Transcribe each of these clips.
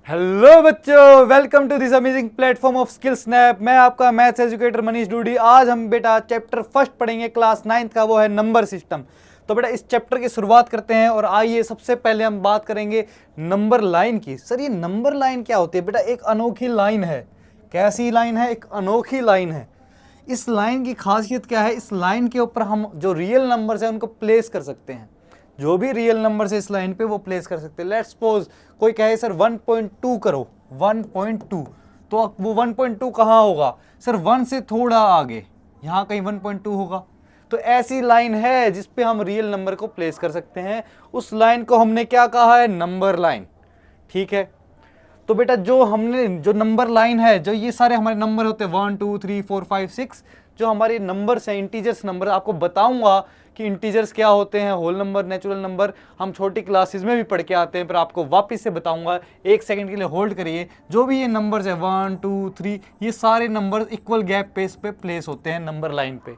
Hello बच्चों, welcome to this amazing platform of Skill Snap. मैं आपका मैथ्स एजुकेटर मनीष डूडी। आज हम बेटा चैप्टर फर्स्ट पढ़ेंगे क्लास 9th का, वो है नंबर सिस्टम। तो बेटा इस चैप्टर की शुरुआत करते हैं और आइए सबसे पहले हम बात करेंगे नंबर लाइन की। सर ये नंबर लाइन क्या होती है? बेटा एक अनोखी लाइन है। कैसी लाइन है? एक अनोखी लाइन है। इस लाइन की खासियत क्या है? इस लाइन के ऊपर हम जो रियल नंबर्स हैं उनको प्लेस कर सकते हैं। जो भी रियल नंबर है इस लाइन पे वो प्लेस कर सकते हैं। लेट्स सपोज कोई कहे सर 1.2 करो, 1.2, तो वो 1.2 कहाँ होगा? सर 1 से थोड़ा आगे, यहाँ कहीं 1.2 होगा। तो ऐसी लाइन है जिस पे हम रियल नंबर को प्लेस कर सकते हैं। उस लाइन को हमने क्या कहा है? Number line. ठीक है, तो बेटा जो नंबर लाइन है, जो ये सारे हमारे नंबर होते हैं 1 2 3 4 5 6, जो हमारे नंबर्स हैं, इंटीजर्स नंबर। आपको बताऊंगा कि इंटीजर्स क्या होते हैं, होल नंबर, नेचुरल नंबर, हम छोटी क्लासेस में भी पढ़ के आते हैं, पर आपको वापस से बताऊंगा। एक सेकंड के लिए होल्ड करिए। जो भी ये नंबर्स है 1 2 3, ये सारे नंबर इक्वल गैप पे इस पे प्लेस होते हैं नंबर लाइन पे।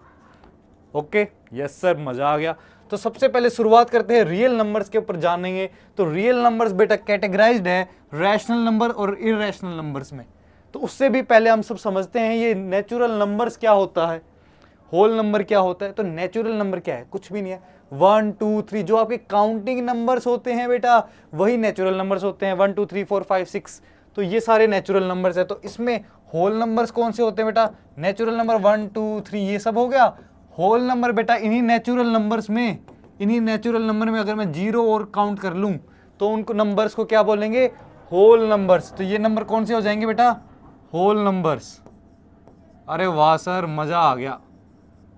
ओके, यस सर, मजा आ गया। तो सबसे पहले शुरुआत करते हैं रियल नंबर्स के ऊपर जानेंगे। तो रियल नंबर्स बेटा कैटेगराइज्ड है रैशनल नंबर और इरेशनल नंबर्स में। तो उससे भी पहले हम सब समझते हैं ये नेचुरल नंबर्स क्या होता है, होल नंबर क्या होता है। तो नेचुरल नंबर क्या है? कुछ भी नहीं है। 1 2 3 जो आपके काउंटिंग नंबर्स होते हैं बेटा, वही नेचुरल नंबर्स होते हैं। 1 2 3 4 5 6, तो ये सारे नेचुरल नंबर्स है। तो इसमें होल नंबर्स कौन से होते हैं बेटा? नेचुरल नंबर 1 2 3, ये सब हो गया होल नंबर। बेटा इन्हीं नेचुरल नंबर में अगर मैं 0 और काउंट कर लूं तो उनको नंबर्स को क्या बोलेंगे? Whole numbers. तो ये नंबर कौन से हो जाएंगे बेटा? Whole numbers. अरे वाह सर, मजा आ गया।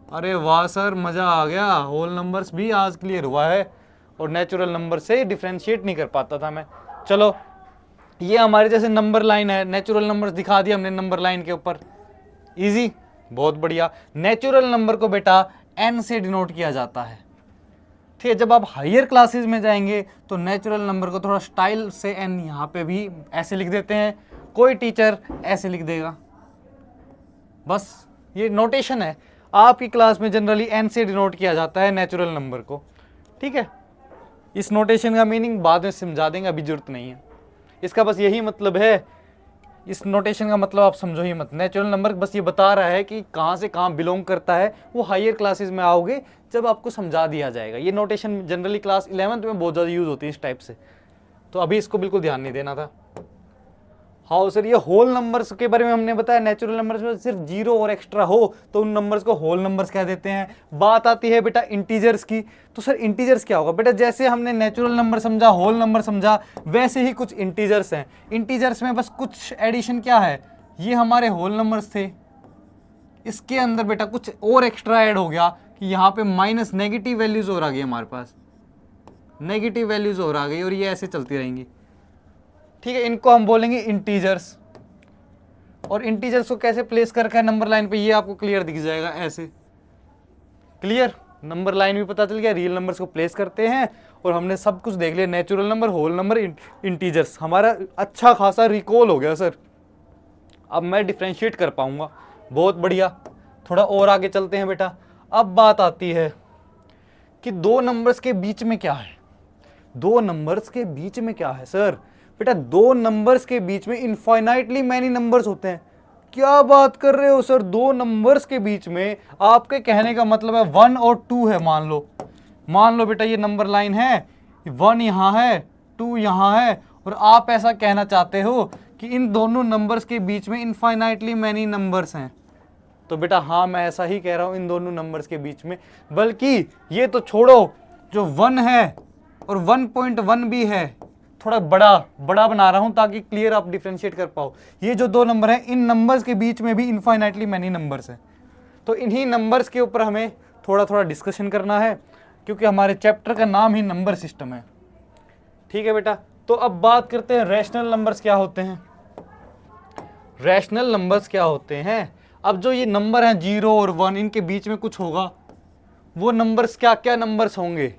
अरे वाह सर, मजा आ गया। होल नंबर्स भी आज क्लियर हुआ है, और नेचुरल नंबर से डिफरेंशिएट नहीं कर पाता था मैं। चलो, ये हमारे जैसे नंबर लाइन है, नेचुरल नंबर्स दिखा दिया हमने नंबर लाइन के ऊपर। इजी, बहुत बढ़िया। नेचुरल नंबर को बेटा n से डिनोट किया जाता है। ठीक है, जब आप हायर क्लासेस में जाएंगे तो नेचुरल नंबर को थोड़ा स्टाइल से n यहाँ पे भी ऐसे लिख देते हैं। कोई टीचर ऐसे लिख देगा, बस ये नोटेशन है। आपकी क्लास में जनरली n से डिनोट किया जाता है नेचुरल नंबर को। ठीक है, इस नोटेशन का मीनिंग बाद में समझा देंगे, अभी जरूरत नहीं है। इसका बस यही मतलब है, इस नोटेशन का मतलब आप समझो ही मत। नेचुरल नंबर बस ये बता रहा है कि कहाँ से कहाँ बिलोंग करता है। वो हायर क्लासेस में आओगे जब आपको समझा दिया जाएगा। ये नोटेशन जनरली क्लास 11th में बहुत ज़्यादा यूज़ होती है इस टाइप से, तो अभी इसको बिल्कुल ध्यान नहीं देना था। हाँ सर, ये होल नंबर्स के बारे में हमने बताया। नेचुरल नंबर्स में सिर्फ 0 और एक्स्ट्रा हो तो उन नंबर्स को होल नंबर्स कह देते हैं। बात आती है बेटा इंटीजर्स की। तो सर इंटीजर्स क्या होगा? बेटा जैसे हमने नेचुरल नंबर समझा, होल नंबर समझा, वैसे ही कुछ इंटीजर्स हैं। इंटीजर्स में बस कुछ एडिशन क्या है, ये हमारे होल नंबर्स थे, इसके अंदर बेटा कुछ और एक्स्ट्रा ऐड हो गया कि यहाँ पे माइनस नेगेटिव वैल्यूज और आ गई हमारे पास, नेगेटिव वैल्यूज और आ गई, और ये ऐसे चलती रहेंगी। ठीक है, इनको हम बोलेंगे इंटीजर्स। और इंटीजर्स को कैसे प्लेस कर रखा है नंबर लाइन पे, ये आपको क्लियर दिख जाएगा ऐसे। क्लियर, नंबर लाइन भी पता चल गया, रियल नंबर्स को प्लेस करते हैं, और हमने सब कुछ देख लिया। Natural number, whole number, integers. हमारा अच्छा खासा रिकॉल हो गया सर। अब मैं डिफ्रेंशिएट कर पाऊंगा। बहुत बढ़िया। थोड़ा और आगे चलते हैं बेटा। अब बात आती है कि दो नंबर्स के बीच में क्या है। दो नंबर्स के बीच में क्या है सर? बेटा दो नंबर्स के बीच में इनफाइनाइटली मैनी नंबर्स होते हैं। क्या बात कर रहे हो सर? दो नंबर्स के बीच में, आपके कहने का मतलब है 1 और 2 है। मान लो बेटा ये नंबर लाइन है, 1 यहाँ है, 2 यहाँ है, और आप ऐसा कहना चाहते हो कि इन दोनों नंबर्स के बीच में इनफाइनाइटली मैनी नंबर्स हैं। तो बेटा हाँ, मैं ऐसा ही कह रहा हूं, इन दोनों नंबर्स के बीच में। बल्कि ये तो छोड़ो, जो 1 है और 1.1 भी है, थोड़ा बड़ा बना रहा हूं ताकि क्लियर आप डिफरेंशिएट कर पाओ। ये जो दो नंबर हैं, इन नंबर्स के बीच में भी इनफाइनाइटली मैनी नंबर्स हैं। तो इन्हीं नंबर्स के ऊपर हमें थोड़ा थोड़ा डिस्कशन करना है, क्योंकि हमारे चैप्टर का नाम ही नंबर सिस्टम है। ठीक है बेटा, तो अब बात करते हैं रैशनल नंबर्स क्या होते हैं। रैशनल नंबर्स क्या होते हैं? अब जो ये नंबर हैं 0 और 1, इनके बीच में कुछ होगा, वो नंबर्स क्या क्या नंबर्स होंगे?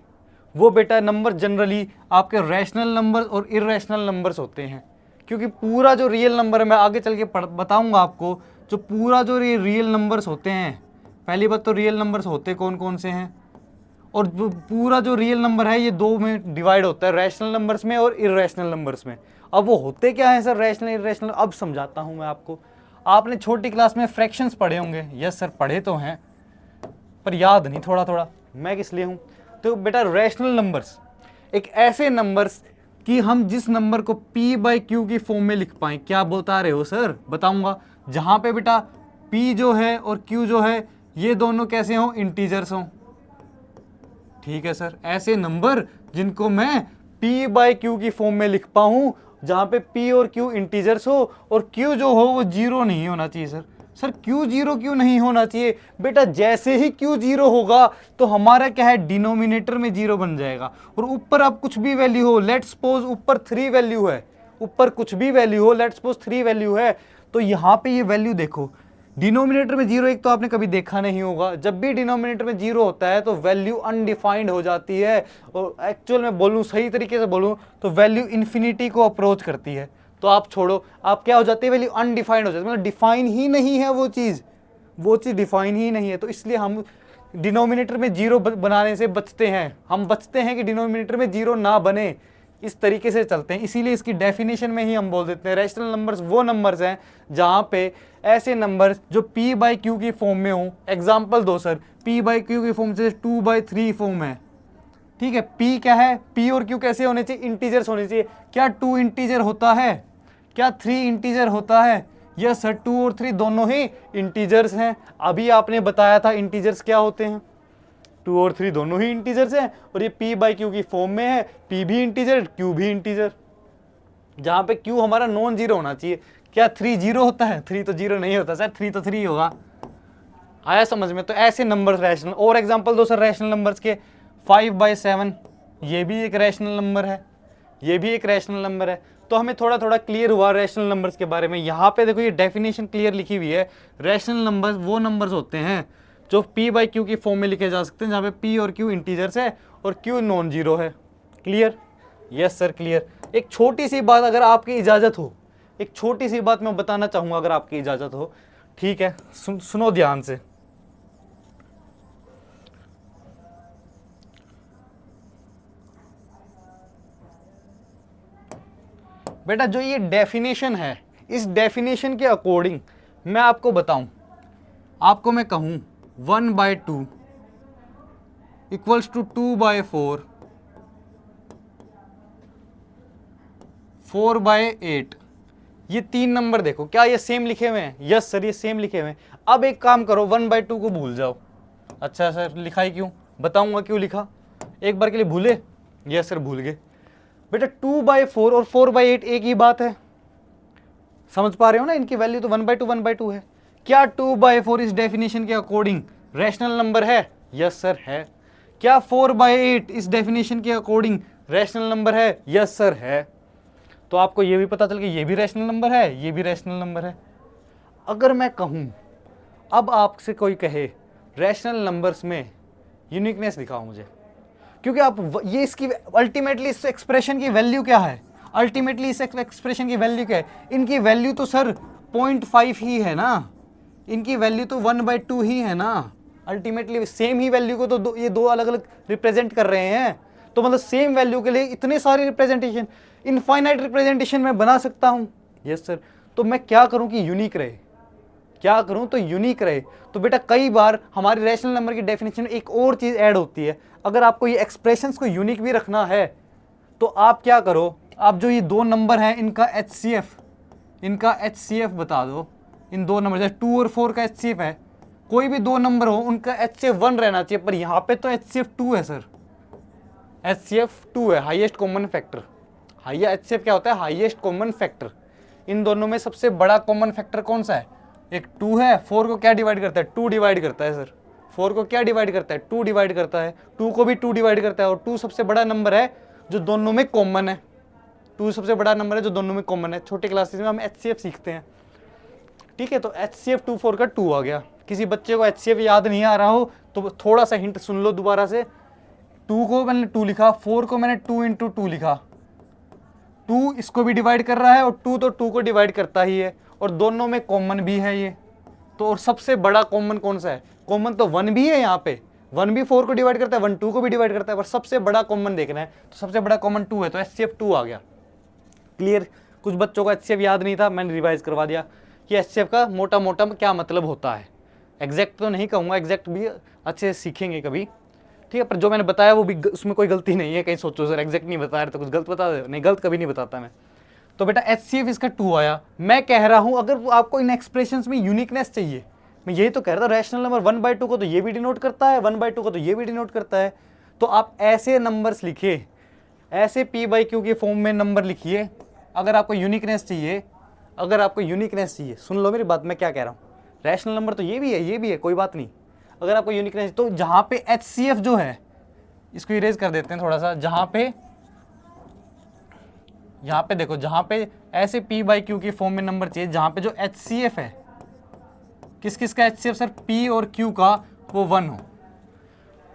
वो बेटा नंबर जनरली आपके रैशनल नंबर्स और इरेशनल नंबर्स होते हैं। क्योंकि पूरा जो रियल नंबर है, मैं आगे चल के बताऊंगा आपको, जो पूरा जो रियल नंबर्स होते हैं, पहली बात तो रियल नंबर्स होते कौन कौन से हैं, और जो पूरा जो रियल नंबर है ये दो में डिवाइड होता है, रैशनल नंबर्स में और इरेशनल नंबर्स में। अब वो होते क्या है सर रैशनल इरेशनल, अब समझाता हूँ मैं आपको। आपने छोटी क्लास में फ्रैक्शंस पढ़े होंगे, यस सर पढ़े तो हैं, पर याद नहीं थोड़ा थोड़ा, मैं किस लिए हूँ। तो बेटा रैशनल नंबर्स एक ऐसे नंबर्स कि हम जिस नंबर को p बाई क्यू की फॉर्म में लिख पाएं। क्या बता रहे हो सर? बताऊंगा। जहां पे बेटा p जो है और q जो है ये दोनों कैसे हों? इंटीजर्स हों। ठीक है सर, ऐसे नंबर जिनको मैं p बाई क्यू की फॉर्म में लिख पाऊं, जहां पे p और q इंटीजर्स हो और q जो हो वो जीरो नहीं होना चाहिए। सर q जीरो क्यों नहीं होना चाहिए? बेटा जैसे ही q जीरो होगा तो हमारा क्या है, डिनोमिनेटर में जीरो बन जाएगा। और ऊपर अब कुछ भी वैल्यू हो, लेट्स सपोज ऊपर 3 वैल्यू है, ऊपर कुछ भी वैल्यू हो, लेट्स सपोज 3 वैल्यू है, तो यहाँ पे ये वैल्यू देखो, डिनोमिनेटर में जीरो एक तो आपने कभी देखा नहीं होगा। जब भी डिनोमिनेटर में जीरो होता है तो वैल्यू अनडिफाइंड हो जाती है, और एक्चुअल में बोलूँ, सही तरीके से बोलूँ तो वैल्यू इन्फिनिटी को अप्रोच करती है। तो आप छोड़ो, आप क्या हो जाती है, वैल्यू अनडिफाइंड हो जाती है, मतलब डिफाइन ही नहीं है वो चीज़ डिफाइन ही नहीं है। तो इसलिए हम डिनोमिनेटर में जीरो बनाने से बचते हैं, हम बचते हैं कि डिनोमिनेटर में जीरो ना बने, इस तरीके से चलते हैं। इसीलिए इसकी डेफिनेशन में ही हम बोल देते हैं रैशनल नंबर्स वो नंबर्स हैं जहाँ पे ऐसे नंबर्स जो p बाई क्यू की फॉर्म में हों। एग्जाम्पल दो सर, p बाई क्यू की फॉर्म से 2/3 फॉर्म है, ठीक है। p क्या है, p और q कैसे होने चाहिए? इंटीजर्स होने चाहिए। क्या 2 इंटीजर होता है? क्या 3 इंटीजर होता है? यस सर, 2 और 3 दोनों ही इंटीजर्स हैं। अभी आपने बताया था इंटीजर्स क्या होते हैं, 2 और 3 दोनों ही इंटीजर्स हैं, और ये p बाई क्यू की फॉर्म में है, p भी इंटीजर q भी इंटीजर, जहां पे q हमारा नॉन जीरो होना चाहिए। क्या 3 जीरो होता है? 3 तो जीरो नहीं होता सर, 3 तो 3 होगा। आया समझ में? तो ऐसे नंबर रैशनल। और एग्जांपल दो सर रैशनल नंबर्स के। 5/7 ये भी एक रैशनल नंबर है, ये भी एक रैशनल नंबर है। तो हमें थोड़ा थोड़ा क्लियर हुआ रैशनल नंबर्स के बारे में। यहाँ पे देखो ये डेफिनेशन क्लियर लिखी हुई है, रैशनल नंबर्स वो नंबर्स होते हैं जो p बाई क्यू की फॉर्म में लिखे जा सकते हैं, जहाँ पे p और q इंटीजर्स है और q नॉन जीरो है। क्लियर? Yes sir clear. एक छोटी सी बात अगर आपकी इजाज़त हो, एक छोटी सी बात मैं बताना चाहूँगा अगर आपकी इजाज़त हो, ठीक है? सुनो ध्यान से। बेटा जो ये डेफिनेशन है, इस डेफिनेशन के अकॉर्डिंग मैं आपको बताऊं, आपको मैं कहूं 1/2 इक्वल्स टू 2/4, 4/8, ये 3 नंबर देखो, क्या ये सेम लिखे हुए हैं? यस सर ये सेम लिखे हुए हैं। अब एक काम करो, 1/2 को भूल जाओ। अच्छा सर लिखा ही क्यों? बताऊंगा क्यों लिखा, एक बार के लिए भूले? यस सर भूल गए। बेटा 2/4 और 4/8 एक ही बात है, समझ पा रहे हो ना? इनकी वैल्यू तो 1/2 है। क्या 2/4 इस डेफिनेशन के अकॉर्डिंग रैशनल नंबर है? यस सर है। क्या 4/8 इस डेफिनेशन के अकॉर्डिंग रैशनल नंबर है? यस सर है। तो आपको ये भी पता चल कि ये भी रैशनल नंबर है, ये भी रैशनल नंबर है। अगर मैं कहूं, अब आपसे कोई कहे रैशनल नंबर्स में यूनिकनेस दिखाओ मुझे, क्योंकि आप ये इसकी अल्टीमेटली इस एक्सप्रेशन की वैल्यू क्या है? अल्टीमेटली इस एक्सप्रेशन की वैल्यू क्या है? इनकी वैल्यू तो सर 0.5 ही है ना, इनकी वैल्यू तो 1/2 ही है ना। अल्टीमेटली सेम ही वैल्यू को तो ये दो अलग अलग रिप्रेजेंट कर रहे हैं, तो मतलब सेम वैल्यू के लिए इतने सारे रिप्रेजेंटेशन, इनफाइनाइट रिप्रेजेंटेशन मैं बना सकता हूँ। Yes sir. तो मैं क्या करूँ कि यूनिक रहे, क्या करूं तो यूनिक रहे। तो बेटा कई बार हमारी रैशनल नंबर की डेफिनेशन में एक और चीज ऐड होती है। अगर आपको ये एक्सप्रेशंस को यूनिक भी रखना है तो आप क्या करो, आप जो ये 2 नंबर हैं इनका HCF बता दो। इन 2 नंबर जैसे 2 और 4 का HCF है, कोई भी 2 नंबर हो उनका HCF 1 रहना चाहिए, पर यहाँ पे तो HCF 2 है सर, HCF 2 है, हाईएस्ट कॉमन फैक्टर। HCF क्या होता है? Highest common factor. इन दोनों में सबसे बड़ा कॉमन फैक्टर कौन सा है? एक 2 है, 4 को क्या डिवाइड करता है? 2 डिवाइड करता है सर। 4 को क्या डिवाइड करता है? 2 डिवाइड करता है। 2 को भी 2 डिवाइड करता है, और 2 सबसे बड़ा नंबर है जो दोनों में कॉमन है। 2 सबसे बड़ा नंबर है जो दोनों में कॉमन है। छोटे क्लासेस में हम HCF सीखते हैं, ठीक है? तो HCF 2 4 का 2 आ गया। किसी बच्चे को HCF याद नहीं आ रहा हो तो थोड़ा सा हिंट सुन लो दोबारा से। 2 को मैंने 2 लिखा, 4 को मैंने 2 × 2 लिखा। 2 इसको भी डिवाइड कर रहा है और 2 तो 2 को डिवाइड करता ही है, और दोनों में कॉमन भी है ये। तो और सबसे बड़ा कॉमन कौन सा है? कॉमन तो 1 भी है यहाँ पे, 1 भी 4 को डिवाइड करता है, 1 2 को भी डिवाइड करता है, पर सबसे बड़ा कॉमन देखना है तो सबसे बड़ा कॉमन 2 है, तो HCF 2 आ गया। क्लियर। कुछ बच्चों को HCF याद नहीं था, मैंने रिवाइज करवा दिया कि HCF का मोटा मोटा क्या मतलब होता है। एग्जैक्ट तो नहीं कहूँगा, एग्जैक्ट भी अच्छे से सीखेंगे कभी, ठीक है, पर जो मैंने बताया वो भी उसमें कोई गलती नहीं है। कहीं सोचो सर एग्जैक्ट नहीं बता रहे तो कुछ गलत बता दे, नहीं गलत कभी नहीं बताता मैं। तो बेटा HCF इसका 2 आया। मैं कह रहा हूँ अगर आपको इन एक्सप्रेशंस में यूनिकनेस चाहिए, मैं यही तो कह रहा था, रैशनल नंबर 1/2 को तो ये भी डिनोट करता है, 1/2 को तो ये भी डिनोट करता है। तो आप ऐसे नंबर्स लिखिए, ऐसे P/Q के फॉर्म में नंबर लिखिए अगर आपको यूनिकनेस चाहिए। अगर आपको यूनिकनेस चाहिए, सुन लो मेरी बात, मैं क्या कह रहा हूँ, रैशनल नंबर तो ये भी है, ये भी है, कोई बात नहीं। अगर आपको यूनिकनेस, तो जहाँ पे HCF जो है, इसको इरेज कर देते हैं थोड़ा सा, जहाँ पे यहाँ पे देखो, जहाँ पे ऐसे P/Q के फॉर्म में नंबर चाहिए, जहाँ पे जो HCF है, किस किस का HCF सर, P और Q का, वो 1 हो।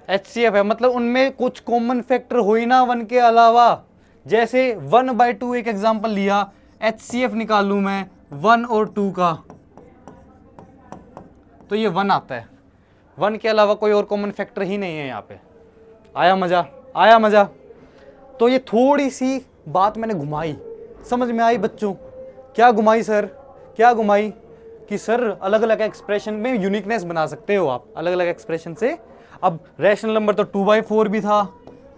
HCF है मतलब उनमें कुछ कॉमन फैक्टर हो ही ना 1 के अलावा। जैसे 1/2 एक एग्जांपल लिया, HCF निकालूं मैं 1 और 2 का, तो ये 1 आता है। 1 के अलावा कोई और कॉमन फैक्टर ही नहीं है यहाँ पे। आया मजा, आया मजा। तो ये थोड़ी सी बात मैंने घुमाई, समझ में आई बच्चों? क्या घुमाई सर, क्या घुमाई? कि सर अलग अलग एक्सप्रेशन में यूनिकनेस बना सकते हो आप अलग अलग एक्सप्रेशन से। अब रैशनल नंबर तो 2/4 भी था,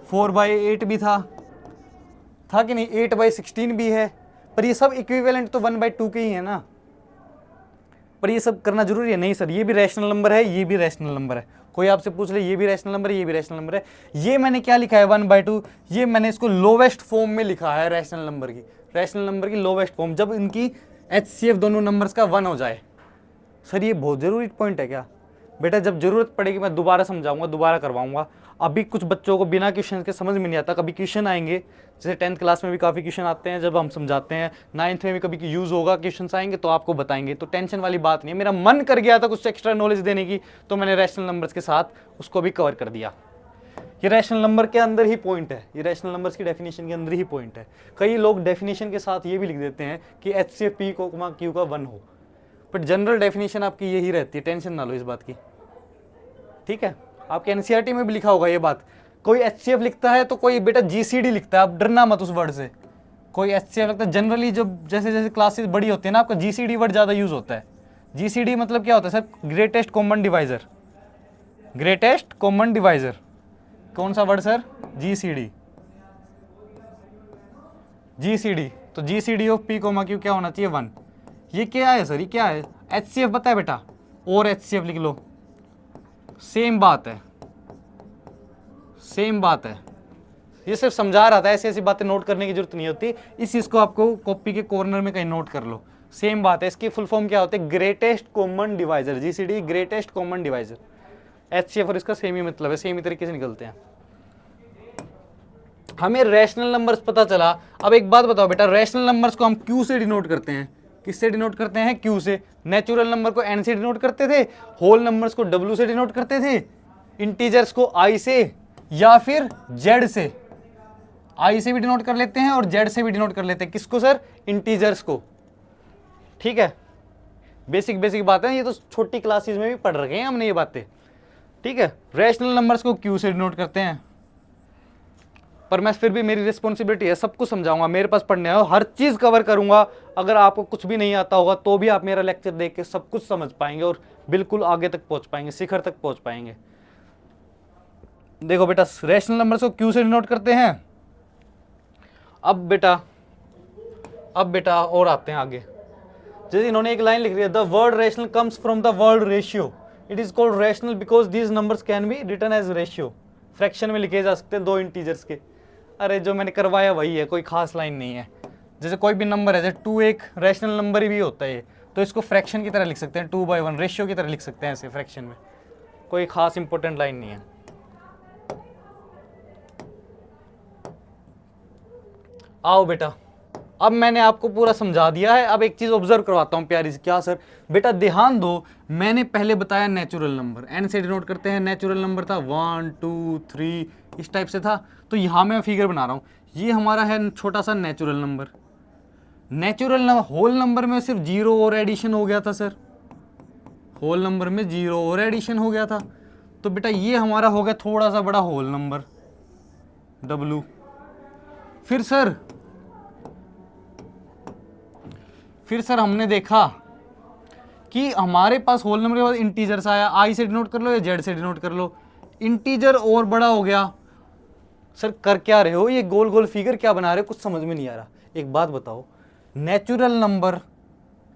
4/8 भी था कि नहीं, 8/16 भी है, पर ये सब इक्विवेलेंट तो 1/2 के ही है ना। पर ये सब करना जरूरी है? नहीं सर, ये भी रैशनल नंबर है, ये भी रैशनल नंबर है। कोई आपसे पूछ ले ये भी रैशनल नंबर है, ये भी रैशनल नंबर है। ये मैंने क्या लिखा है 1/2, ये मैंने इसको लोवेस्ट फॉर्म में लिखा है रैशनल नंबर की, रैशनल नंबर की लोवेस्ट फॉर्म, जब इनकी HCF दोनों नंबर्स का 1 हो जाए। सर ये बहुत जरूरी पॉइंट है क्या? बेटा जब जरूरत पड़ेगी मैं दोबारा समझाऊंगा, दोबारा करवाऊंगा। अभी कुछ बच्चों को बिना क्वेश्चन के समझ में नहीं आता, कभी क्वेश्चन आएंगे, जैसे 10th क्लास में भी काफ़ी क्वेश्चन आते हैं जब हम समझाते हैं, 9th में भी कभी यूज़ होगा, क्वेश्चन आएंगे तो आपको बताएंगे, तो टेंशन वाली बात नहीं है। मेरा मन कर गया था कुछ एक्स्ट्रा नॉलेज देने की, तो मैंने रैशनल नंबर्स के साथ उसको भी कवर कर दिया। ये रैशनल नंबर के अंदर ही पॉइंट है, ये रैशनल नंबर्स की डेफिनेशन के अंदर ही पॉइंट है। कई लोग डेफिनेशन के साथ ये भी लिख देते हैं कि HCF P को Q का 1 हो, बट जनरल डेफिनेशन आपकी यही रहती है, टेंशन ना लो इस बात की, ठीक है? आपके NCERT में भी लिखा होगा ये बात। कोई HCF लिखता है तो कोई बेटा GCD लिखता है, आप डरना मत उस वर्ड से। कोई HCF लिखता है, जनरली जब जैसे जैसे क्लासेस बड़ी होती है ना, आपका GCD वर्ड ज़्यादा यूज़ होता है। GCD मतलब क्या होता है sir? Greatest common divisor, greatest common divisor. कौन सा वर्ड सर? GCD, GCD। तो GCD ऑफ P, Q क्या होना चाहिए? 1। ये क्या है सर, ये क्या है? HCF पता है बेटा, और HCF लिख लो, सेम बात है, सेम बात है। ये सिर्फ समझा रहा था, ऐसी ऐसी बातें नोट करने की जरूरत नहीं होती। इस चीज को आपको कॉपी के कॉर्नर में कहीं नोट कर लो, सेम बात है। इसकी फुल फॉर्म क्या होती है? Greatest common divisor, GCD greatest common divisor. HCF और इसका सेम ही मतलब है, सेम ही तरीके से निकलते हैं। हमें रैशनल नंबर्स पता चला। अब एक बात बताओ बेटा, रैशनल नंबर्स को हम Q से डिनोट करते हैं, किससे डिनोट करते हैं? Q से। नेचुरल नंबर को N से डिनोट करते थे, होल नंबर्स को W से डिनोट करते थे, इंटीजर्स को I से या फिर Z से। I से भी डिनोट कर लेते हैं और Z से भी डिनोट कर लेते हैं। किसको सर? इंटीजर्स को, ठीक है? बेसिक बेसिक बात है, ये तो छोटी क्लासेस में भी पढ़ रखे हैं हमने ये बातें, ठीक है? रैशनल नंबर्स को Q से डिनोट करते हैं, पर मैं फिर भी, मेरी रिस्पॉन्सिबिलिटी है, सब कुछ समझाऊंगा, मेरे पास पढ़ने आओ, हर चीज़ कवर करूंगा। अगर आपको कुछ भी नहीं आता होगा तो भी आप मेरा लेक्चर देख के सब कुछ समझ पाएंगे और बिल्कुल आगे तक पहुंच पाएंगे, शिखर तक पहुंच पाएंगे। देखो बेटा, रैशनल नंबर्स को Q से डिनोट करते हैं। अब बेटा और आते हैं आगे। जैसे इन्होंने एक लाइन लिख रही है, the word rational comes from the word ratio, it is called rational because these numbers can be written as ratio. Fraction में लिखे जा सकते हैं दो इंटीजर्स के। अरे जो मैंने करवाया वही है, कोई खास लाइन नहीं है। जैसे कोई भी नंबर है, जैसे 2 एक रैशनल नंबर भी होता है, तो इसको फ्रैक्शन की तरह लिख सकते हैं, 2/1 रेशियो की तरह लिख सकते हैं ऐसे फ्रैक्शन में। कोई खास इंपॉर्टेंट लाइन नहीं है। आओ बेटा, अब मैंने आपको पूरा समझा दिया है। अब एक चीज ऑब्जर्व करवाता हूं प्यारी सी। क्या सर? बेटा ध्यान दो, मैंने पहले बताया नेचुरल नंबर, N से डिनोट करते हैं। नेचुरल नंबर था 1 2 3 इस टाइप से था। तो यहां मैं फिगर बना रहा हूं, ये हमारा है छोटा सा natural number. Natural number, whole number में सिर्फ 0 और एडिशन हो गया था सर, होल नंबर में 0 और एडिशन हो गया था। तो बेटा ये हमारा हो गया थोड़ा सा बड़ा होल नंबर W। फिर सर फिर सर हमने देखा कि हमारे पास होल नंबर के बाद इंटीजर्स आया, आई से डिनोट कर लो या जेड से डिनोट कर लो, इंटीजर और बड़ा हो गया। सर कर क्या रहे हो, ये गोल गोल फिगर क्या बना रहे हो, कुछ समझ में नहीं आ रहा। एक बात बताओ, नेचुरल नंबर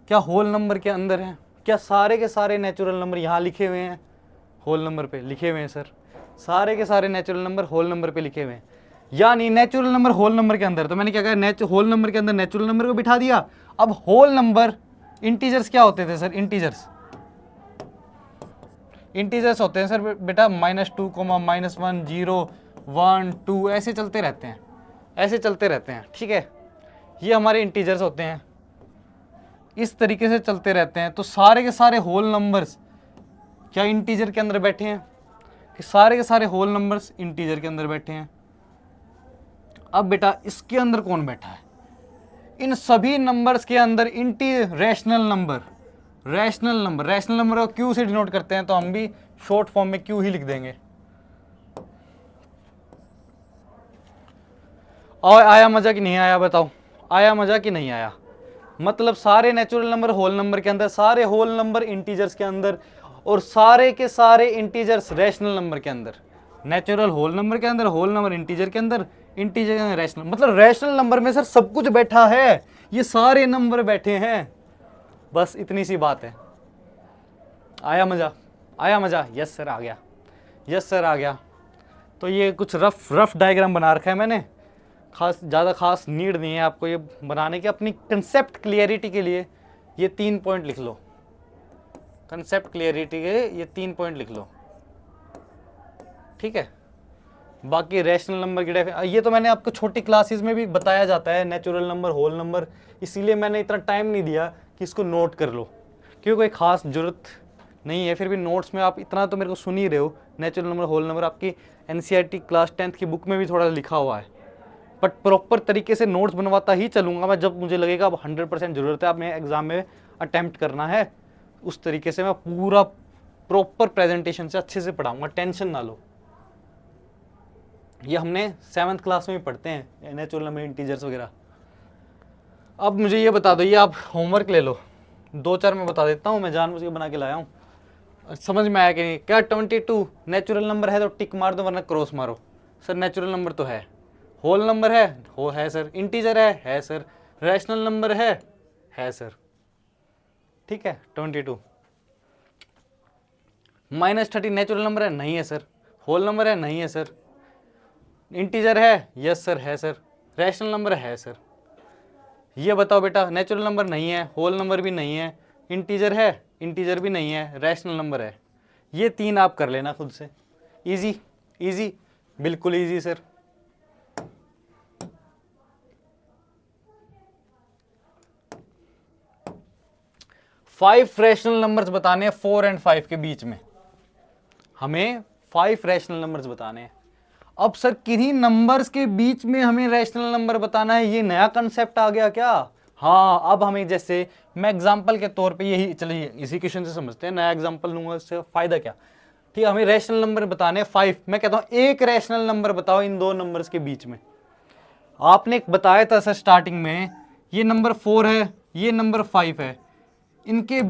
क्या होल नंबर के अंदर है? क्या सारे के सारे नेचुरल नंबर यहाँ लिखे हुए हैं? होल नंबर पे लिखे हुए हैं सर, सारे के सारे नेचुरल नंबर होल नंबर पे लिखे हुए हैं। यानी नेचुरल नंबर होल नंबर के अंदर, तो मैंने क्या कहा, होल नंबर के अंदर नेचुरल नंबर को बिठा दिया। अब होल नंबर इंटीजर्स क्या होते थे सर? इंटीजर्स होते हैं सर बेटा -2, -1, 0, 1, 2 ऐसे चलते रहते हैं, ऐसे चलते रहते हैं। ठीक है, ये हमारे इंटीजर्स होते हैं, इस तरीके से चलते रहते हैं। तो सारे के सारे होल नंबर्स क्या इंटीजर के अंदर बैठे हैं? कि सारे के सारे होल नंबर्स इंटीजर के अंदर बैठे हैं। अब बेटा इसके अंदर कौन बैठा है? इन सभी नंबर्स के अंदर रैशनल नंबर को क्यू से डिनोट करते हैं, तो हम भी शॉर्ट फॉर्म में क्यू ही लिख देंगे। और आया मजा कि नहीं आया? बताओ, आया मजा कि नहीं आया? मतलब सारे नेचुरल नंबर होल नंबर के अंदर, सारे होल नंबर इंटीजर्स के अंदर, और सारे के सारे इंटीजर्स रैशनल नंबर के अंदर। नेचुरल होल नंबर के अंदर, होल नंबर इंटीजर के अंदर, इंटीजर के अंदर रैशनल। मतलब रैशनल नंबर में सर सब कुछ बैठा है, ये सारे नंबर बैठे हैं। बस इतनी सी बात है। आया मजा? आया मजा? यस सर आ गया, यस सर आ गया। तो ये कुछ रफ डायग्राम बना रखा है मैंने, ज़्यादा खास नीड नहीं है आपको ये बनाने की। अपनी कंसेप्ट क्लियरिटी के लिए ये 3 पॉइंट लिख लो, कंसेप्ट क्लियरिटी के ये 3 पॉइंट लिख लो। ठीक है, बाकी रैशनल नंबर की ये तो मैंने आपको छोटी क्लासेस में भी बताया जाता है, नेचुरल नंबर, होल नंबर, इसीलिए मैंने इतना टाइम नहीं दिया कि इसको नोट कर लो, क्योंकि कोई खास जरूरत नहीं है। फिर भी नोट्स में आप इतना तो मेरे को सुन ही रहे हो, नेचुरल नंबर, होल नंबर आपकी NCERT क्लास 10th की बुक में भी थोड़ा लिखा हुआ है। बट प्रॉपर तरीके से नोट्स बनवाता ही चलूँगा मैं, जब मुझे लगेगा अब 100% ज़रूरत है, अब मैं एग्ज़ाम में अटैम्प्ट करना है, उस तरीके से मैं पूरा प्रॉपर प्रेजेंटेशन से अच्छे से पढ़ाऊँगा, टेंशन ना लो। ये हमने 7th क्लास में भी पढ़ते हैं, नेचुरल नंबर, इंटीजर्स वगैरह। अब मुझे ये बता दो, ये आप होमवर्क ले लो, 2-4 मैं बता देता हूँ, मैं जानबूझ के बना के लाया हूँ। समझ में आया कि नहीं? क्या 22 नेचुरल नंबर है तो टिक मार दो, वरना क्रॉस मारो। सर नेचुरल नंबर तो है, होल नंबर है, हो है सर, इंटीजर है सर, रैशनल नंबर है सर। ठीक है, 22 -30 नेचुरल नंबर है, नहीं है सर, होल नंबर है, नहीं है सर, इंटीजर है, यस सर, है सर, रैशनल नंबर है सर। ये बताओ बेटा, नेचुरल नंबर नहीं है, होल नंबर भी नहीं है, इंटीजर है, इंटीजर भी नहीं है, रैशनल नंबर है। ये 3 आप कर लेना खुद से। इजी, इजी, बिल्कुल easy sir. Five rational numbers बताने हैं 4 और 5 के बीच में, हमें 5 रैशनल नंबर्स बताने हैं। अब सर किन्हीं नंबर्स के बीच में हमें रैशनल नंबर बताना है, ये नया कंसेप्ट आ गया क्या? हाँ, अब हमें, जैसे मैं एग्जांपल के तौर पे यही, चलिए इसी क्वेश्चन से समझते हैं, नया एग्जांपल लूंगा, इससे फायदा क्या? ठीक है, हमें रैशनल नंबर बताने हैं 5। मैं कहता हूँ एक रैशनल नंबर बताओ इन 2 नंबर्स के बीच में। आपने बताया था सर स्टार्टिंग में, ये नंबर 4 है, ये नंबर 5 है, इनके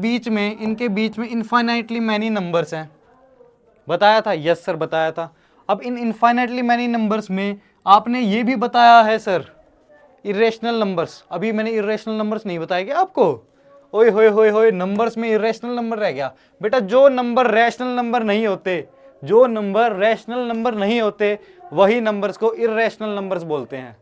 बीच में इनफाइनाइटली मैनी नंबर्स हैं, बताया था? यस सर बताया था। अब इन इनफाइनाइटली मैनी नंबर्स में आपने ये भी बताया है सर इरेशनल नंबर्स। अभी मैंने इरेशनल नंबर्स नहीं बताया क्या आपको? ओए होए होए होए, नंबर्स में इरेशनल नंबर रह गया। बेटा जो नंबर रैशनल नंबर नहीं होते, जो नंबर रैशनल नंबर नहीं होते, वही नंबर्स को इरेशनल नंबर्स बोलते हैं।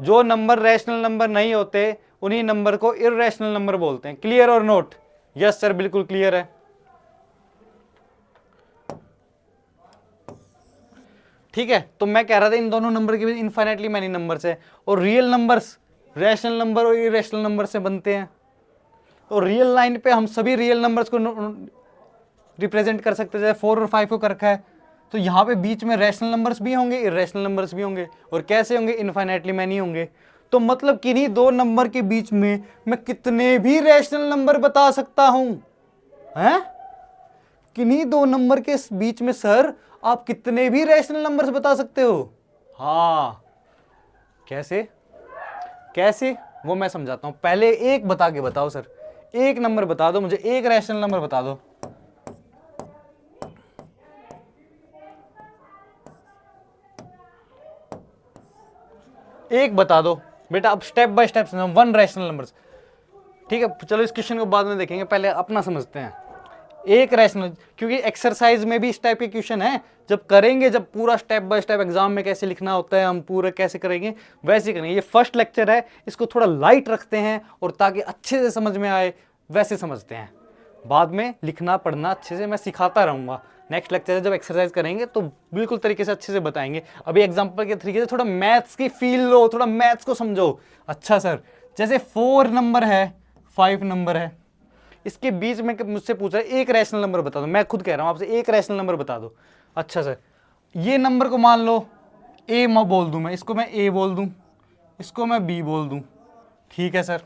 जो नंबर रैशनल नंबर नहीं होते, उन्हीं नंबर को इरेशनल नंबर बोलते हैं। क्लियर और नोट? यस सर बिल्कुल क्लियर है। ठीक है, तो मैं कह रहा था इन दोनों नंबर के बीच इनफाइनाइटली मैनी नंबर्स है, और रियल नंबर्स रैशनल नंबर और इरेशनल नंबर से बनते हैं। तो रियल लाइन पे हम सभी रियल नंबर्स को रिप्रेजेंट कर सकते हैं, जैसे 4 और 5 को कर रखा है, तो यहाँ पे बीच में रैशनल नंबर्स भी होंगे, इरेशनल नंबर्स भी होंगे, और कैसे होंगे? इनफाइनाइटली मैनी होंगे। तो मतलब किन्हीं 2 नंबर के बीच में मैं कितने भी रैशनल नंबर बता सकता हूं, हैं? किन्हीं 2 नंबर के बीच में सर आप कितने भी रैशनल नंबर्स बता सकते हो। हाँ, कैसे? कैसे? वो मैं समझाता हूँ। पहले एक बता के बताओ सर, एक नंबर बता दो मुझे, एक रैशनल नंबर बता दो। एक बता दो बेटा, अब स्टेप बाय स्टेप समझो, वन रैशनल नंबर्स। ठीक है, चलो इस क्वेश्चन को बाद में देखेंगे, पहले अपना समझते हैं। एक रैशनल, क्योंकि एक्सरसाइज में भी इस टाइप के क्वेश्चन है, जब करेंगे, जब पूरा स्टेप बाय स्टेप एग्जाम में कैसे लिखना होता है हम पूरा कैसे करेंगे वैसे ही करेंगे। ये फर्स्ट लेक्चर है, इसको थोड़ा लाइट रखते हैं और ताकि अच्छे से समझ में आए वैसे समझते हैं। बाद में लिखना पढ़ना अच्छे से मैं सिखाता रहूंगा। नेक्स्ट लेक्चर जब एक्सरसाइज करेंगे तो बिल्कुल तरीके से अच्छे से बताएंगे। अभी एग्जांपल के तरीके से थोड़ा मैथ्स की फील लो, थोड़ा मैथ्स को समझो। अच्छा सर, जैसे 4 नंबर है, 5 नंबर है, इसके बीच में मुझसे पूछ रहा है एक रैशनल नंबर बता दो। मैं खुद कह रहा हूं आपसे एक रैशनल नंबर बता दो। अच्छा सर, ये नंबर को मान लो ए बोल दूं मैं, इसको मैं ए बोल दूं, इसको मैं बी बोल दूं। ठीक है सर,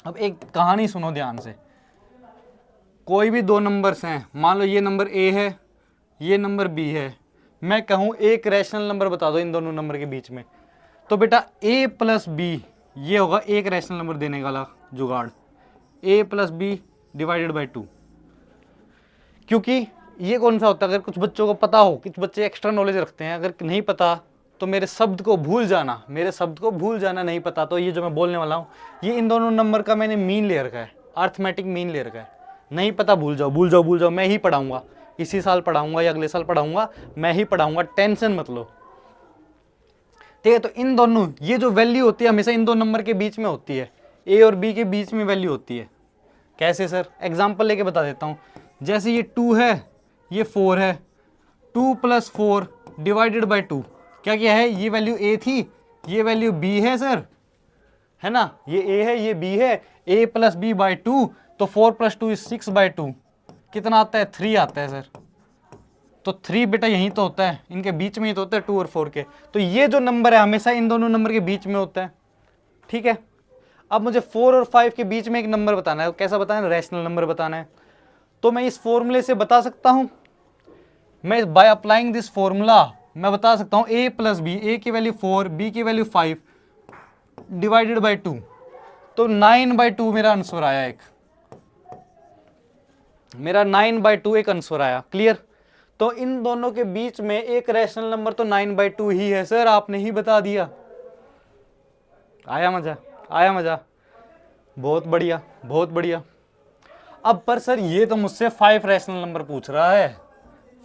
अब एक कहानी सुनो ध्यान से। कोई भी दो नंबर्स हैं, मान लो ये नंबर ए है, ये नंबर बी है, मैं कहूं एक रैशनल नंबर बता दो इन दोनों नंबर के बीच में, तो बेटा ए प्लस बी ये होगा एक रैशनल नंबर देने वाला जुगाड़, ए प्लस बी डिवाइडेड बाई 2। क्योंकि ये कौन सा होता है, अगर कुछ बच्चों को पता हो, कुछ बच्चे एक्स्ट्रा नॉलेज रखते हैं, अगर नहीं पता तो मेरे शब्द को भूल जाना, मेरे शब्द को भूल जाना, नहीं पता तो ये जो मैं बोलने वाला हूँ ये इन दोनों नंबर का मैंने मीन ले रखा है, अर्थमेटिक मीन ले रखा है। नहीं पता भूल जाओ, भूल जाओ, भूल जाओ, मैं ही पढ़ाऊंगा, इसी साल पढ़ाऊंगा या अगले साल पढ़ाऊंगा, मैं ही पढ़ाऊंगा, टेंशन मत लो। ठीक है, तो इन दोनों ये जो वैल्यू होती है हमेशा इन दो नंबर के बीच में होती है, ए और बी के बीच में वैल्यू होती है। कैसे सर, एग्जाम्पल लेके बता देता हूँ। जैसे ये 2 है, ये 4 है, 2 + 4 डिवाइडेड बाई 2 क्या क्या है, ये वैल्यू ए थी, ये वैल्यू बी है सर, है ना, ये ए है ये बी है, a + b बाई 2, तो 4 + 2 = 6 बाई 2 कितना आता है, 3 आता है सर। तो 3 बेटा यहीं तो होता है, इनके बीच में ही तो होता है 2 और 4 के, तो ये जो नंबर है हमेशा इन दोनों नंबर के बीच में होता है। ठीक है, अब मुझे 4 और 5 के बीच में एक नंबर बताना है, कैसा बताना है, रैशनल नंबर बताना है। तो मैं इस फॉर्मूले से बता सकता हूं, मैं बाय अप्लाइंग दिस फॉर्मूला मैं बता सकता हूं a + b, a की वैल्यू 4, b की वैल्यू 5 डिवाइडेड बाई 2, तो 9/2 मेरा आंसर आया, एक मेरा 9/2 एक आंसर आया। क्लियर, तो इन दोनों के बीच में एक रैशनल नंबर तो 9/2 ही है सर, आपने ही बता दिया। आया मजा, आया मजा, बहुत बढ़िया, बहुत बढ़िया। अब पर सर ये तो मुझसे 5 रैशनल नंबर पूछ रहा है,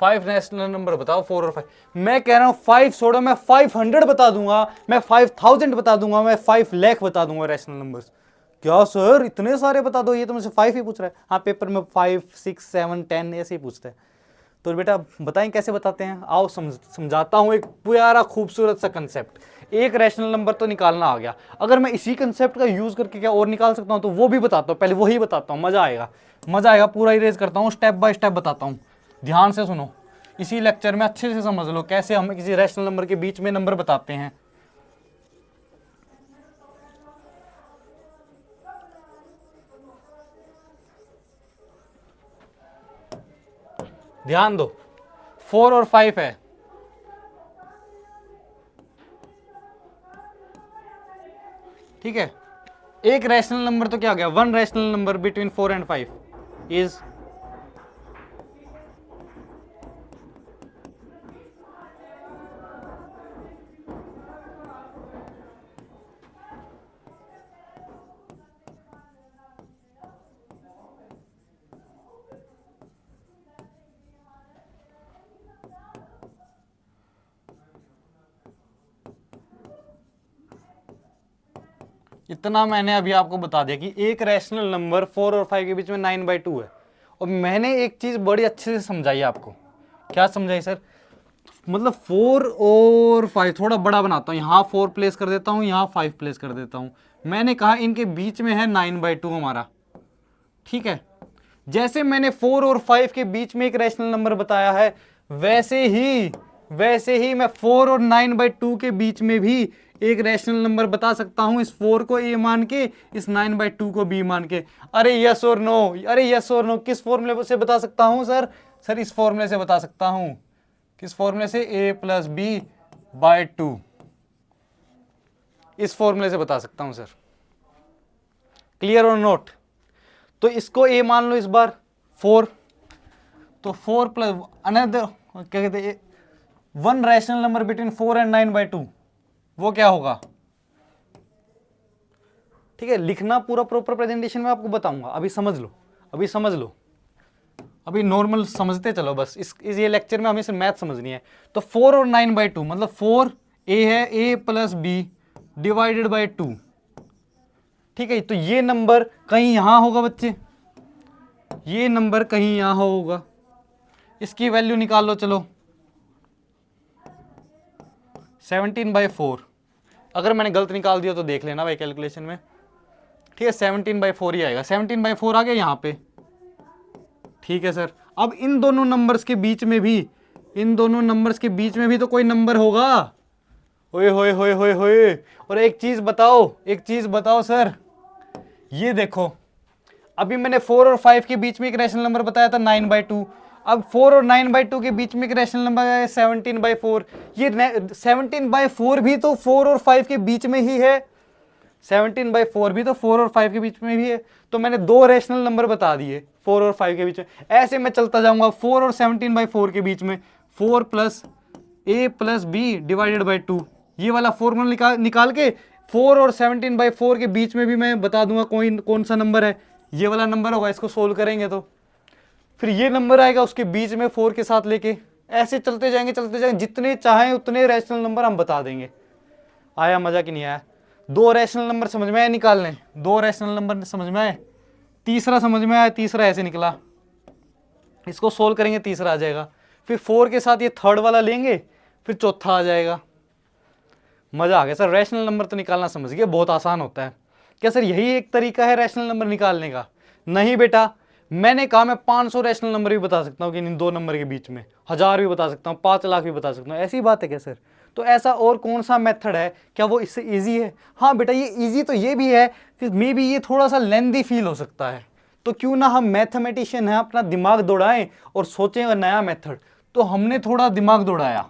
5 रैशनल नंबर बताओ, 4 और 5। मैं कह रहा हूं 5 छोड़ो, मैं 500 बता दूंगा, मैं 5000 बता दूंगा, मैं 5 लाख बता दूंगा रैशनल नंबर्स। क्या सर इतने सारे बता दो, ये तो मुझसे 5 ही पूछ रहा है। हाँ, पेपर में 5, 6, 7, 10 ऐसे ही पूछते हैं। तो बेटा बताएं कैसे बताते हैं, आओ समझाता हूं एक प्यारा खूबसूरत सा कंसेप्ट। एक रैशनल नंबर तो निकालना आ गया, अगर मैं इसी कंसेप्ट का यूज करके क्या और निकाल सकता हूं तो वो भी बताता हूं, पहले वही बताता हूं, मजा आएगा, मजा आएगा, पूरा इरेज करता हूं, स्टेप बाय स्टेप बताता हूं। ध्यान से सुनो, इसी लेक्चर में अच्छे से समझ लो कैसे हम किसी रैशनल नंबर के बीच में नंबर बताते हैं। ध्यान दो, 4 और 5 है, ठीक है। एक रैशनल नंबर तो क्या हो गया, one rational number between 4 and 5 is इतना मैंने अभी आपको बता दिया कि एक रैशनल नंबर 4 और 5 के बीच में 9/2 है। और मैंने एक चीज बड़ी अच्छे से समझाई आपको। क्या समझाई सर, मतलब 4 और 5 थोड़ा बड़ा बनाता हूँ, यहाँ 4 प्लेस कर देता हूँ, यहाँ 5 प्लेस कर देता हूँ। मैंने कहा इनके बीच में है 9/2 हमारा, ठीक है। जैसे मैंने 4 और 5 के बीच में एक रैशनल नंबर बताया है, वैसे ही मैं 4 और 9/2 के बीच में भी एक रैशनल नंबर बता सकता हूं, इस 4 को ए मान के, इस 9/2 को बी मान के। अरे यस और नो, अरे यस और नो, किस फॉर्मूले से बता सकता हूं सर, सर इस फॉर्मूले से बता सकता हूं। किस फॉर्मूले से, a + b/2, इस फॉर्मूले से बता सकता हूं सर। क्लियर और नोट। तो इसको ए मान लो इस बार 4, तो 4 प्लस अनदर क्या कहते हैं, one rational number between 4 and 9/2, वो क्या होगा? ठीक है, लिखना पूरा प्रॉपर प्रेजेंटेशन में आपको बताऊंगा, अभी समझ लो, अभी समझ लो, अभी नॉर्मल समझते चलो बस। इस ये लेक्चर में हमें सिर्फ मैथ समझनी है। तो 4 और 9/2 मतलब 4 ए है, ए प्लस बी डिवाइडेड बाई 2। ठीक है, तो ये नंबर कहीं यहां होगा बच्चे, ये नंबर कहीं यहां होगा, इसकी वैल्यू निकाल लो चलो। 17/4, अगर मैंने गलत निकाल दिया तो देख लेना भाई कैलकुलेशन में। ठीक है, 17/4 ही आएगा, 17/4 आ गया यहाँ पे। ठीक है सर, अब इन दोनों नंबर्स के बीच में भी, इन दोनों नंबर्स के बीच में भी तो कोई नंबर होगा। ओए होए होए होए होए। और एक चीज बताओ, एक चीज बताओ सर, ये देखो अभी मैंने 4 और 5 के बीच में एक रैशनल नंबर बताया था 9/2, अब 4 और 9/2 के बीच में एक रैशनल नंबर है 17/4। ये 17/4 भी तो 4 और 5 के बीच में ही है, 17/4 भी तो 4 और 5 के बीच में भी है। तो मैंने दो रैशनल नंबर बता दिए 4 और 5 के बीच में, ऐसे मैं चलता जाऊंगा 4 और 17/4 के बीच में 4 plus A plus B divided by 2, ये वाला फॉर्मूला निकाल के 4 और 17/4 के बीच में भी मैं बता दूंगा कौन सा नंबर है, ये वाला नंबर होगा। इसको सोल्व करेंगे तो फिर ये नंबर आएगा उसके बीच में 4 के साथ लेके, ऐसे चलते जाएंगे चलते जाएंगे, जितने चाहें उतने रैशनल नंबर हम बता देंगे। आया मजा कि नहीं आया? दो रैशनल नंबर समझ में आए निकालने, दो रैशनल नंबर समझ में आए, तीसरा समझ में आया, तीसरा ऐसे निकला, इसको सोल्व करेंगे तीसरा आ जाएगा, फिर 4 के साथ ये थर्ड वाला लेंगे, फिर चौथा आ जाएगा। मजा आ गया सर, रैशनल नंबर तो निकालना समझ गए, बहुत आसान होता है। क्या सर यही एक तरीका है रैशनल नंबर निकालने का? नहीं बेटा, मैंने कहा मैं 500 रैशनल नंबर भी बता सकता हूँ कि इन दो नंबर के बीच में, 1000 भी बता सकता हूँ, 5 लाख भी बता सकता हूँ, ऐसी बात है क्या सर? तो ऐसा और कौन सा मेथड है, क्या वो इससे इजी है? हाँ बेटा, ये इजी तो ये भी है कि मे बी ये थोड़ा सा लेंदी फील हो सकता है, तो क्यों ना हम मैथमेटिशियन हैं, अपना दिमाग दौड़ाएं और सोचें नया मेथड। तो हमने थोड़ा दिमाग दौड़ाया,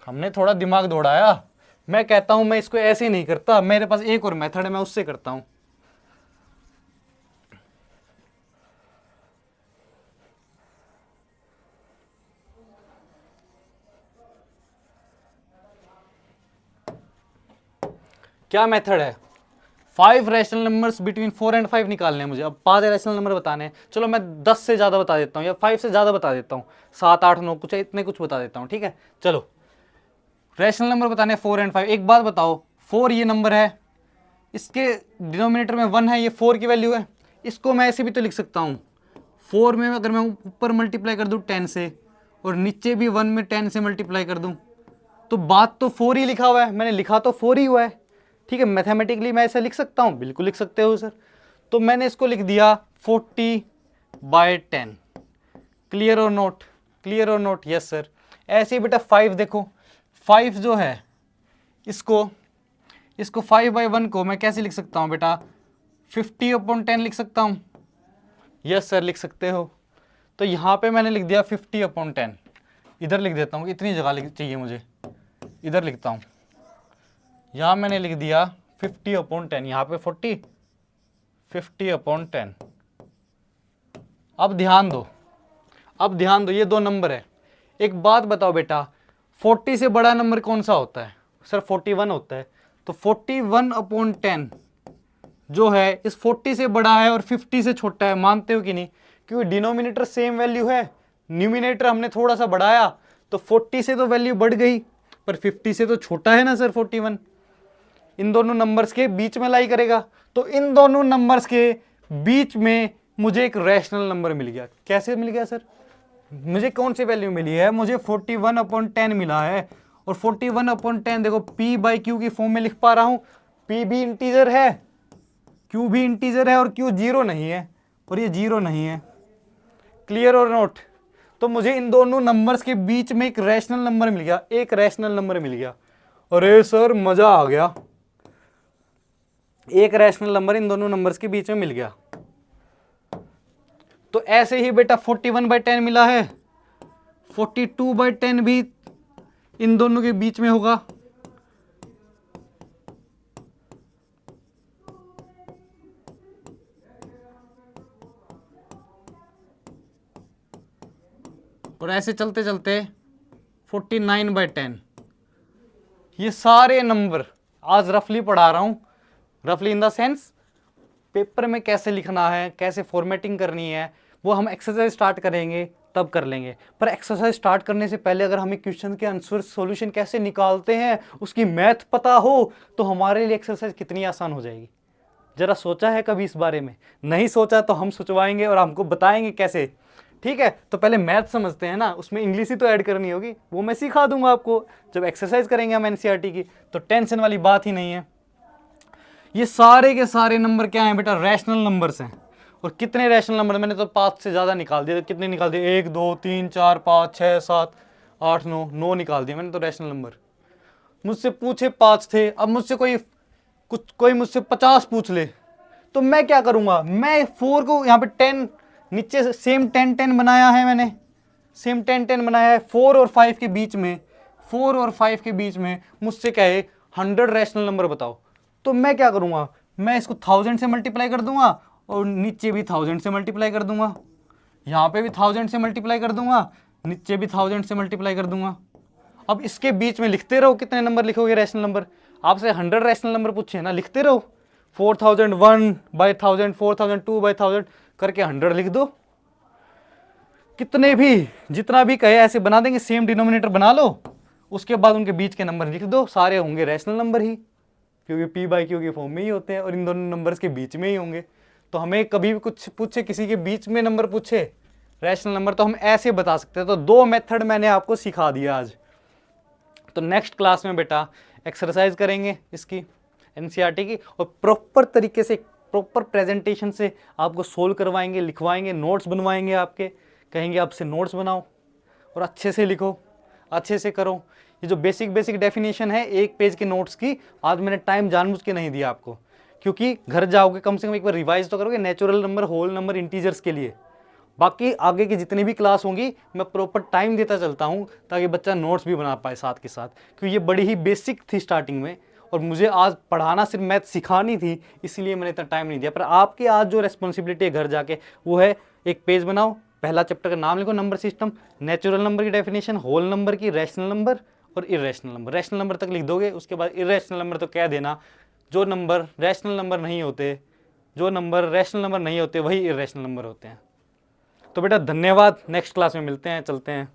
हमने थोड़ा दिमाग दौड़ाया। मैं कहता हूं मैं इसको ऐसे ही नहीं करता, मेरे पास एक और मेथड है, मैं उससे करता हूं। क्या मेथड है? 5 रैशनल नंबर्स बिटवीन 4 एंड 5 निकालने हैं मुझे। अब 5 रैशनल नंबर बताने हैं, चलो मैं 10 से ज़्यादा बता देता हूँ या 5 से ज़्यादा बता देता हूँ, 7 8 9 कुछ इतने कुछ बता देता हूँ। ठीक है, चलो रैशनल नंबर बताने 4 एंड 5। एक बात बताओ, 4 ये नंबर है, इसके डिनोमिनेटर में 1 है, ये 4 की वैल्यू है, इसको मैं ऐसे भी तो लिख सकता हूँ, 4 में अगर मैं ऊपर मल्टीप्लाई कर दूँ 10 से और नीचे भी 1 में 10 से मल्टीप्लाई कर दूँ, तो बात तो 4 ही लिखा हुआ है, मैंने लिखा तो 4 ही हुआ है। ठीक है, मैथमेटिकली मैं ऐसा लिख सकता हूँ, बिल्कुल लिख सकते हो सर। तो मैंने इसको लिख दिया 40/10। क्लियर और नोट? क्लियर और नोट? Yes sir. ऐसे ही बेटा 5 देखो, 5 जो है इसको 5/1 को मैं कैसे लिख सकता हूँ बेटा? 50/10 लिख सकता हूँ। यस सर, लिख सकते हो। तो यहाँ पे मैंने लिख दिया 50/10, इधर लिख देता हूँ, इतनी जगह चाहिए मुझे, इधर लिखता हूँ, यहाँ मैंने लिख दिया 50/10, यहाँ पे 40, 50/10। अब ध्यान दो, अब ध्यान दो, ये दो नंबर है। एक बात बताओ बेटा, 40 से बड़ा नंबर कौन सा होता है? सर 41 होता है। तो 41/10 जो है इस 40 से बड़ा है और 50 से छोटा है, मानते हो कि नहीं? क्योंकि डिनोमिनेटर सेम वैल्यू है, न्यूमिनेटर हमने थोड़ा सा बढ़ाया, तो 40 से तो वैल्यू बढ़ गई, पर 50 से तो छोटा है ना सर 41। इन दोनों नंबर्स के बीच में लाई करेगा, तो इन दोनों नंबर्स के बीच में मुझे एक रैशनल नंबर मिल गया। कैसे मिल गया सर? मुझे कौन सी वैल्यू मिली है? मुझे 41/10 मिला है। और 41/10 देखो p/q की फॉर्म में लिख पा रहा हूं, p भी इंटीजर है, q भी इंटीजर है, और q जीरो नहीं है और ये जीरो नहीं है। क्लियर और नोट? तो मुझे इन दोनों नंबर्स के बीच में एक रैशनल नंबर मिल गया, एक रैशनल नंबर मिल गया। अरे सर मजा आ गया, एक रैशनल नंबर इन दोनों नंबर्स के बीच में मिल गया। तो ऐसे ही बेटा 41/10 मिला है, 42/10 भी इन दोनों के बीच में होगा। और ऐसे चलते चलते 49/10। ये सारे नंबर आज रफली पढ़ा रहा हूँ, रफली इन द सेंस पेपर में कैसे लिखना है, कैसे फॉर्मेटिंग करनी है, वो हम एक्सरसाइज स्टार्ट करेंगे तब कर लेंगे। पर एक्सरसाइज स्टार्ट करने से पहले अगर हमें क्वेश्चन के आंसर सॉल्यूशन कैसे निकालते हैं उसकी मैथ पता हो तो हमारे लिए एक्सरसाइज कितनी आसान हो जाएगी। जरा सोचा है कभी इस बारे में? नहीं सोचा तो हम सोचवाएंगे और हमको बताएंगे कैसे। ठीक है, तो पहले मैथ समझते हैं ना, उसमें इंग्लिश ही तो ऐड करनी होगी, वो मैं सिखा दूंगा आपको जब एक्सरसाइज करेंगे हम एनसीईआरटी की, तो टेंशन वाली बात ही नहीं है। ये सारे के सारे नंबर क्या हैं बेटा? रैशनल नंबर्स हैं। और कितने रैशनल नंबर? मैंने तो 5 से ज़्यादा निकाल दिए। तो कितने निकाल दिए? 1 2 3 4 5 6 7 8 9 निकाल दिए मैंने तो रैशनल नंबर। मुझसे पूछे 5 थे, अब मुझसे कोई मुझसे 50 पूछ ले तो मैं क्या करूँगा? मैं 4 को यहाँ पे 10 नीचे से सेम 10 10 बनाया है मैंने, सेम 10 10 बनाया है 4 और 5 के बीच में। 4 और 5 के बीच में मुझसे कहे 100 रैशनल नंबर बताओ, तो मैं क्या करूँगा? मैं इसको 1000 से मल्टीप्लाई कर दूंगा और नीचे भी 1000 से मल्टीप्लाई कर दूंगा, यहाँ पे भी 1000 से मल्टीप्लाई कर दूंगा, नीचे भी 1000 से मल्टीप्लाई कर दूंगा। अब इसके बीच में लिखते रहो, कितने नंबर लिखोगे रैशनल नंबर? आपसे 100 रैशनल नंबर पूछे ना, लिखते रहो 4001/1000 4002/1000 करके 100 लिख दो। कितने भी जितना भी कहे ऐसे बना देंगे, सेम डिनोमिनेटर बना लो, उसके बाद उनके बीच के नंबर लिख दो, सारे होंगे रैशनल नंबर ही, क्योंकि p/q के फॉर्म में ही होते हैं और इन दोनों नंबर्स के बीच में ही होंगे। तो हमें कभी भी कुछ पूछे, किसी के बीच में नंबर पूछे रैशनल नंबर, तो हम ऐसे बता सकते हैं। तो 2 मेथड मैंने आपको सिखा दिया आज। तो नेक्स्ट क्लास में बेटा एक्सरसाइज करेंगे इसकी एनसीईआरटी की, और प्रॉपर तरीके से प्रॉपर प्रेजेंटेशन से आपको सोल्व करवाएंगे, लिखवाएंगे, नोट्स बनवाएंगे, आपके कहेंगे आपसे नोट्स बनाओ और अच्छे से लिखो, अच्छे से करो। ये जो बेसिक डेफिनेशन है 1 पेज के नोट्स की, आज मैंने टाइम जानबूझ के नहीं दिया आपको, क्योंकि घर जाओगे कम से कम एक बार रिवाइज तो करोगे natural number, whole number, integers के लिए। बाकी आगे की जितनी भी क्लास होंगी मैं प्रॉपर टाइम देता चलता हूँ ताकि बच्चा नोट्स भी बना पाए साथ के साथ, क्योंकि ये बड़ी ही बेसिक थी स्टार्टिंग में और मुझे आज पढ़ाना सिर्फ मैथ सिखानी थी, इसलिए मैंने इतना टाइम नहीं दिया। पर आपकी आज जो रिस्पॉन्सिबिलिटी है घर जाके वो है, 1 पेज बनाओ, पहला चैप्टर का नाम लिखो, नंबर सिस्टम, नेचुरल नंबर की डेफिनेशन, होल नंबर की, रैशनल नंबर और इरेशनल नंबर। रैशनल नंबर तक लिख दोगे, उसके बाद इरेशनल नंबर तो कह देना, जो नंबर रैशनल नंबर नहीं होते, जो नंबर रैशनल नंबर नहीं होते वही इरेशनल नंबर होते हैं। तो बेटा धन्यवाद, नेक्स्ट क्लास में मिलते हैं, चलते हैं।